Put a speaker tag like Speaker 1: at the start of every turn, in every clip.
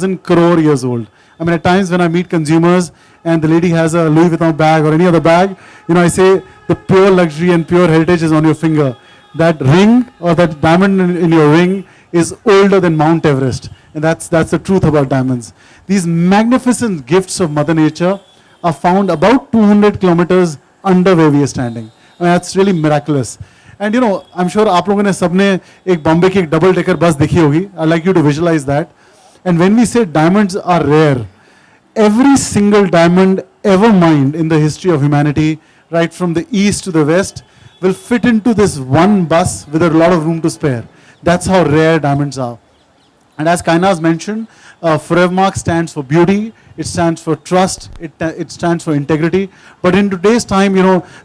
Speaker 1: 1,000 crore years old. I mean, at times when I meet consumers and the lady has a Louis Vuitton bag or any other bag, I say the pure luxury and pure heritage is on your finger. That ring or that diamond in your ring is older than Mount Everest. And that's the truth about diamonds. These magnificent gifts of Mother Nature are found about 200 kilometers under where we are standing. I mean, that's really miraculous. And I'm sure आप लोगों ने सबने एक बॉम्बे की एक double decker bus देखी होगी. I'd like you to visualize that. And when we say diamonds are rare, every single diamond ever mined in the history of humanity, right from the east to the west, will fit into this one bus with a lot of room to spare. That's how rare diamonds are. And as Kainaz mentioned, Forevermark stands for beauty, it stands for trust, it stands for integrity. But in today's time,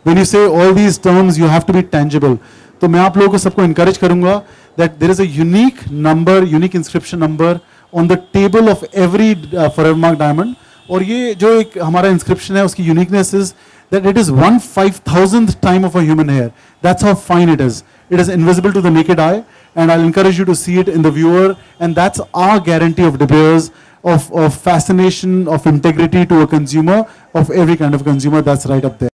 Speaker 1: when you say all these terms, you have to be tangible. So मैं आप लोगों को सबको encourage करूँगा that there is a unique number, unique inscription number on the table of every Forevermark diamond. और ये जो एक हमारा inscription है, उसकी uniqueness is that it is 1/5000th time of a human hair. That's how fine it is. It is invisible to the naked eye, and I'll encourage you to see it in the viewer, and that's our guarantee of De Beers, of fascination, of integrity to a consumer, of every kind of consumer. That's right up there.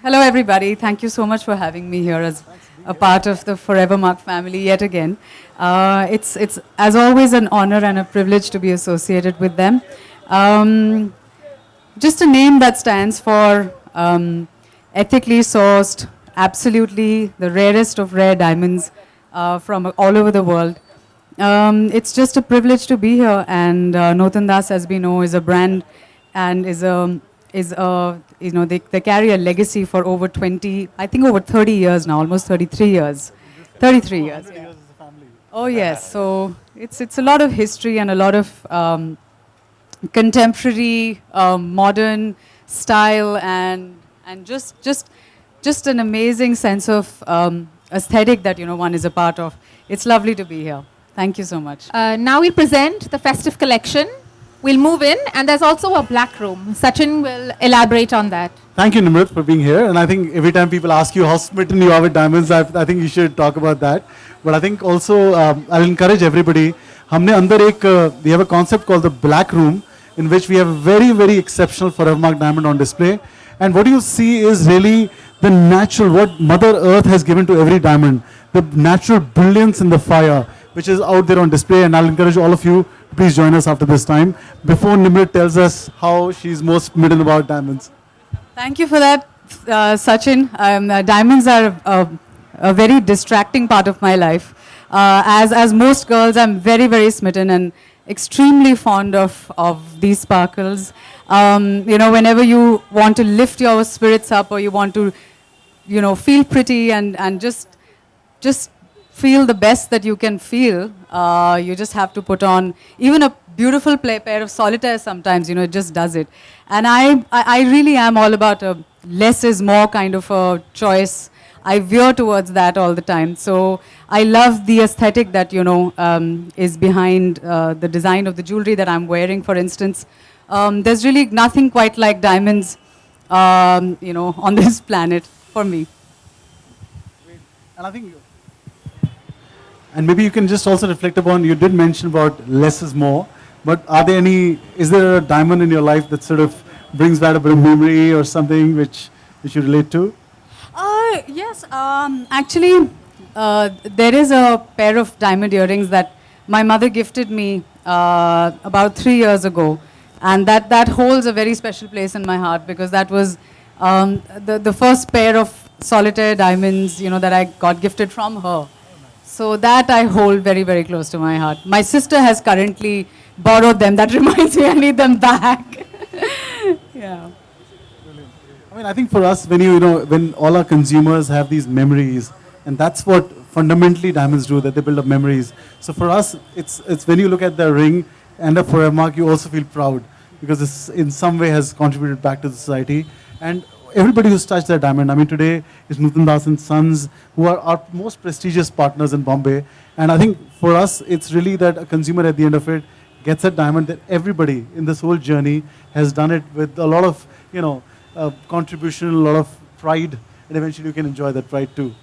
Speaker 2: Hello everybody, thank you so much for having me here as a part of the Forevermark family yet again. It's as always an honor and a privilege to be associated with them. Just a name that stands for ethically sourced, absolutely the rarest of rare diamonds from all over the world. It's just a privilege to be here, and Notan Das, as we know, is a brand and they carry a legacy for over 20, I think over 30 years now, almost 33 years. 33 years. Yeah. Oh yes, so it's a lot of history and a lot of contemporary, modern style and just an amazing sense of aesthetic that one is a part of. It's lovely to be here. Thank you so much.
Speaker 3: Now we'll present the festive collection. We'll move in, and there's also a black room. Sachin will elaborate on that.
Speaker 1: Thank you, Nimrat, for being here. And I think every time people ask you how smitten you are with diamonds, I think you should talk about that. But I think also, I'll encourage everybody. We have a concept called the black room, in which we have a very, very exceptional Forevermark diamond on display. And what you see is really the natural, what Mother Earth has given to every diamond, the natural brilliance in the fire, which is out there on display. And I'll encourage all of you, please join us after this time, before Nimrat tells us how she's most smitten about diamonds.
Speaker 2: Thank you for that, Sachin. Diamonds are a very distracting part of my life. As most girls, I'm very, very smitten and extremely fond of these sparkles. Whenever you want to lift your spirits up, or you want to, feel pretty and just feel the best that you can feel, you just have to put on even a beautiful pair of solitaires sometimes, it just does it. And I really am all about a less is more kind of a choice. I veer towards that all the time. So I love the aesthetic that, is behind the design of the jewelry that I'm wearing, for instance. There's really nothing quite like diamonds, on this planet for me.
Speaker 1: And I think, and maybe you can just also reflect upon, you did mention about less is more, but is there a diamond in your life that sort of brings back a bit of memory or something which you relate to?
Speaker 2: Yes, actually, there is a pair of diamond earrings that my mother gifted me about 3 years ago, and that holds a very special place in my heart, because that was the first pair of solitaire diamonds, that I got gifted from her. So that I hold very, very close to my heart. My sister has currently borrowed them. That reminds me I need them back. Yeah.
Speaker 1: Brilliant. I mean, I think for us, when all our consumers have these memories, and that's what fundamentally diamonds do, that they build up memories. So for us, it's when you look at the ring and a Forevermark, you also feel proud, because this in some way has contributed back to the society. And everybody who's touched that diamond. I mean, today is Nutan Das and Sons, who are our most prestigious partners in Bombay. And I think for us, it's really that a consumer at the end of it gets a diamond that everybody in this whole journey has done it with a lot of, contribution, a lot of pride, and eventually you can enjoy that pride too.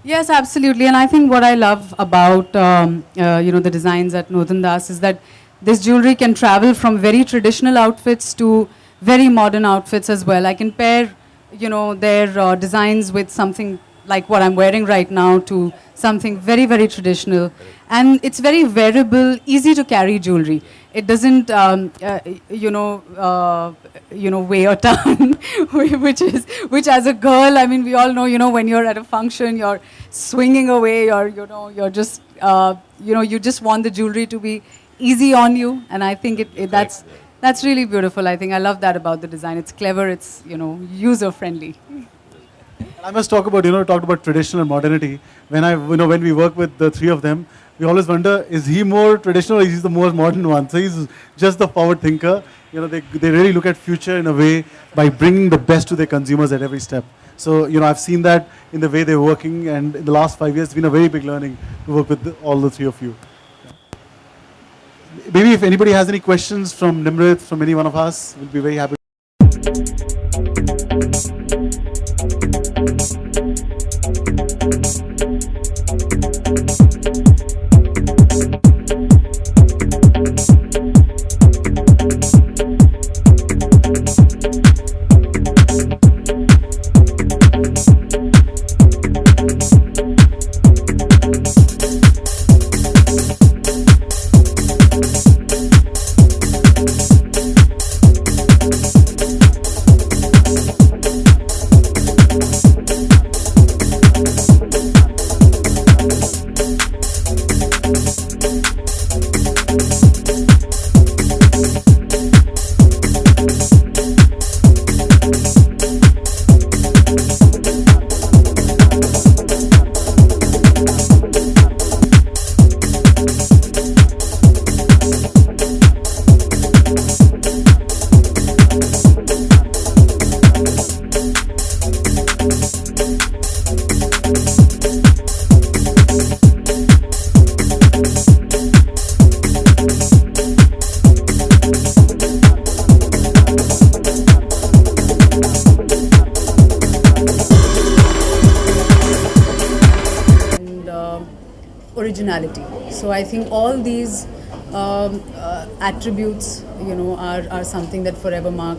Speaker 2: Yes, absolutely. And I think what I love about the designs at Nutan Das is that this jewelry can travel from very traditional outfits to very modern outfits as well. I can pair, their designs with something like what I'm wearing right now to something very, very traditional. And it's very wearable, easy to carry jewelry. It doesn't, weigh a ton, which as a girl, I mean, we all know, when you're at a function, you're swinging away, you're just, you just want the jewelry to be easy on you. And I think that's really beautiful. I think I love that about the design. It's clever, it's, user friendly.
Speaker 1: I must talk about, talked about traditional and modernity. When we work with the three of them, we always wonder, is he more traditional or is he the more modern one? So he's just the forward thinker. They really look at future in a way by bringing the best to their consumers at every step. So, I've seen that in the way they're working, and in the last 5 years, it's been a very big learning to work with all the three of you. Maybe if anybody has any questions from Nimrit, from any one of us, we'll be very happy.
Speaker 2: Originality. So I think all these attributes, are something that forever mark,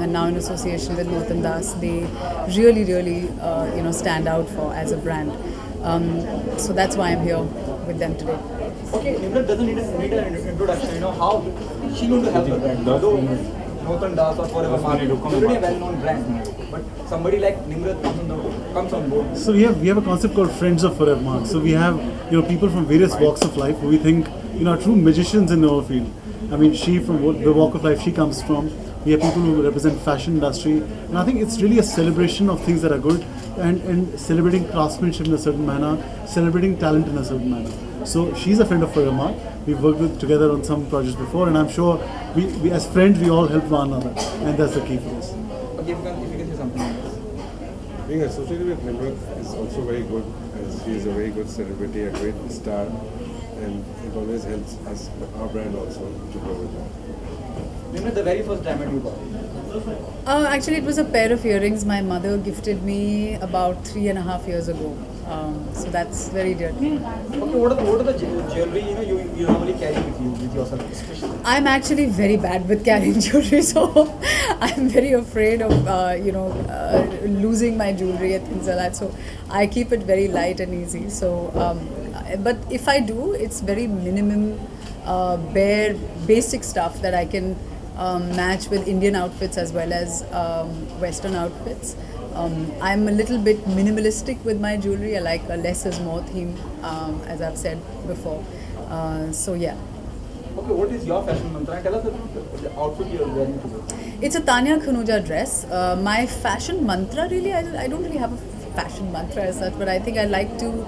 Speaker 2: and now in association with Nutan Das, they really, really, stand out for as a brand. So that's why I'm here with them today.
Speaker 4: Okay, Nimrat doesn't need an introduction. How she going to help the brand? Although Nutan Das or Forever Mark is already a well-known brand, but somebody like Nimrat comes on board.
Speaker 1: So we have a concept called Friends of Forever Mark. So we have people from various walks of life who we think are true magicians in our field. I mean, she from the walk of life she comes from. We have people who represent fashion industry, and I think it's really a celebration of things that are good and celebrating craftsmanship in a certain manner, celebrating talent in a certain manner. So she's a friend of Forever Mark. We've worked together on some projects before, and I'm sure we as friends we all help one another, and that's the key for us.
Speaker 4: Okay, if you can say something on this.
Speaker 5: Being associated with Nimrat is also very good, as she is a very good celebrity, a great star, and it always helps us, our brand also, to grow with that.
Speaker 4: Nimrat, the very first diamond you bought.
Speaker 2: Actually, it was a pair of earrings my mother gifted me about 3.5 years ago. So that's very dear to me.
Speaker 4: Okay, what are the jewelry you normally carry with yourself, especially?
Speaker 2: I'm actually very bad with carrying jewelry, so I'm very afraid of losing my jewelry and things like that. So I keep it very light and easy. So, but if I do, it's very minimum, bare, basic stuff that I can match with Indian outfits as well as Western outfits. I'm a little bit minimalistic with my jewelry. I like a less is more theme, as I've said before. So yeah.
Speaker 4: Okay, what is your fashion mantra? Tell us the outfit you're wearing today.
Speaker 2: It's a Tanya Khanuja dress. My fashion mantra, really, I don't really have a fashion mantra as such, but I think I like to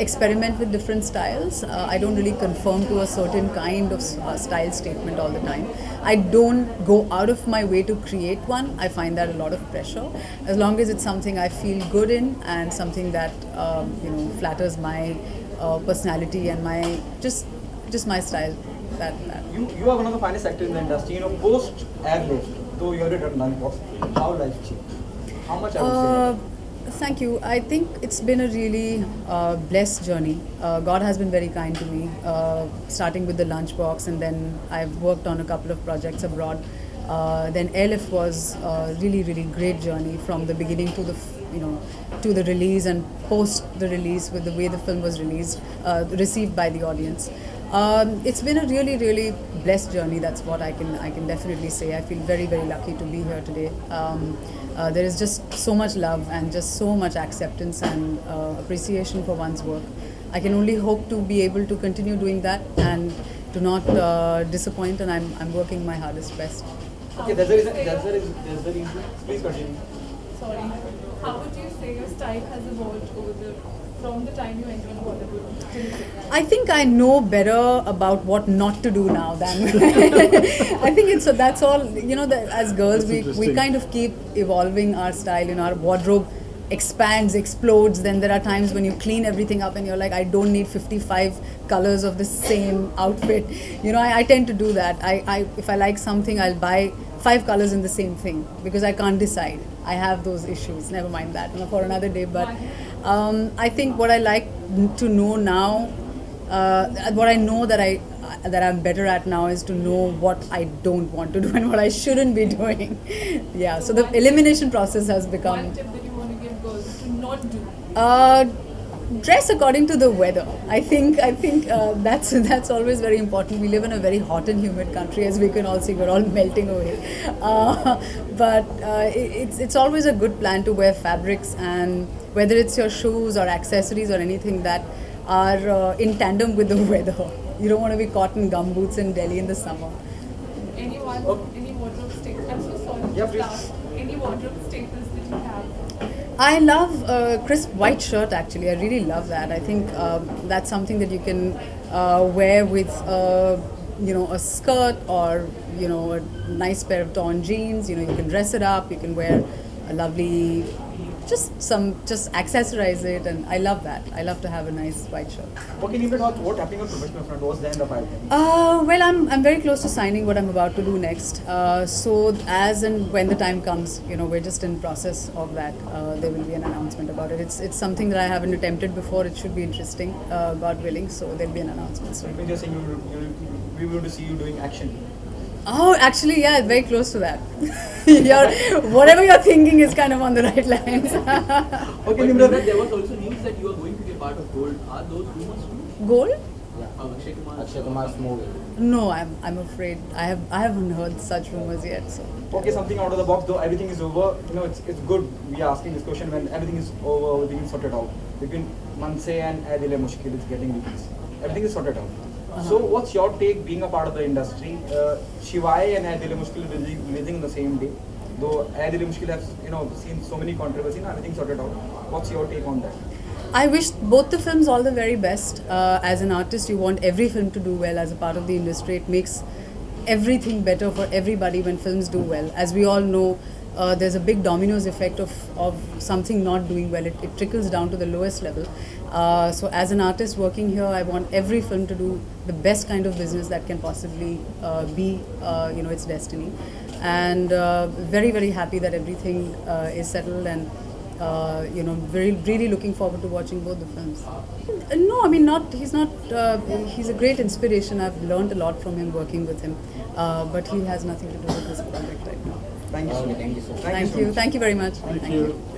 Speaker 2: experiment with different styles. I don't really conform to a certain kind of style statement all the time. I don't go out of my way to create one. I find that a lot of pressure. As long as it's something I feel good in and something that flatters my personality and my just my style. That.
Speaker 4: You are one of the finest actors in the industry. You know, post Airlift, though you already done Lunchbox, how life changed? How much I would say?
Speaker 2: Thank you. I think it's been a really blessed journey. God has been very kind to me, starting with the Lunchbox, and then I've worked on a couple of projects abroad. Then Airlift was a really, really great journey from the beginning to the to the release and post the release with the way the film was received by the audience. It's been a really, really blessed journey. That's what I can definitely say. I feel very, very lucky to be here today. There is just so much love and just so much acceptance and appreciation for one's work. I can only hope to be able to continue doing that and to not disappoint. And I'm working my hardest best.
Speaker 4: Okay, there's a reason. Please continue.
Speaker 6: Sorry. How would you say your style has evolved from the time you entered Bollywood till today?
Speaker 2: I think I know better about what not to do now than I think that's all. As girls, we kind of keep evolving our style. Our wardrobe expands, explodes. Then there are times when you clean everything up and you're like, I don't need 55 colors of the same outfit. I tend to do that. If I like something, I'll buy 5 colors in the same thing because I can't decide. I have those issues. Never mind that for another day. But I think what I like to know now, what I know that I'm better at now is to know what I don't want to do and what I shouldn't be doing. Yeah. So the elimination process has become.
Speaker 6: One tip that you want to give girls to not do?
Speaker 2: Dress according to the weather. I think that's always very important. We live in a very hot and humid country, as we can all see. We're all melting away. But it's always a good plan to wear fabrics, and whether it's your shoes or accessories or anything that are in tandem with the weather. You don't want to be caught in gumboots in Delhi in the summer.
Speaker 6: Any wardrobe statement? I'm so sorry.
Speaker 4: Yeah, please.
Speaker 6: Last, any wardrobe statements that you have?
Speaker 2: I love crisp white shirt. Actually, I really love that. I think that's something that you can wear with a skirt or a nice pair of torn jeans. You can dress it up. You can wear a lovely, just accessorize it, and I love that. I love to have a nice white shirt.
Speaker 4: Okay, Nimrod, what's happening on professional front? What's there in the pipeline?
Speaker 2: Well, I'm very close to signing what I'm about to do next. So as and when the time comes, we're just in process of that. There will be an announcement about it. It's something that I haven't attempted before. It should be interesting, God willing. So there'll be an announcement soon.
Speaker 4: When you're saying we will to see you doing action.
Speaker 2: Oh, actually, yeah, very close to that. Whatever you're thinking is kind of on the right lines.
Speaker 4: Okay, Nimrod.
Speaker 7: There was also news that you are going to be a part of Gold. Are those rumors true?
Speaker 2: Gold?
Speaker 7: Akshay Kumar's movie.
Speaker 2: No, I'm afraid I haven't heard such rumors yet. So.
Speaker 4: Okay, something out of the box though. Everything is over. It's good. We are asking this question when everything is over, everything is sorted out. Between Manse and Ae Dil Hai Mushkil is getting released. Everything is sorted out. So, what's your take being a part of the industry? Shivai and Ae Dil Hai Mushkil releasing on the same day. Though Ae Dil Hai Mushkil has seen so many controversies, everything sorted out. What's your take on that?
Speaker 2: I wish both the films all the very best. As an artist, you want every film to do well. As a part of the industry, it makes everything better for everybody when films do well. As we all know, there's a big dominoes effect of something not doing well. It trickles down to the lowest level. So as an artist working here, I want every film to do the best kind of business that can possibly be, its destiny. And very, very happy that everything is settled, and really looking forward to watching both the films. No, I mean, he's a great inspiration. I've learned a lot from him working with him, but he has nothing to do with this project right now.
Speaker 4: Thank you.
Speaker 2: Thank you very much.
Speaker 1: Thank you.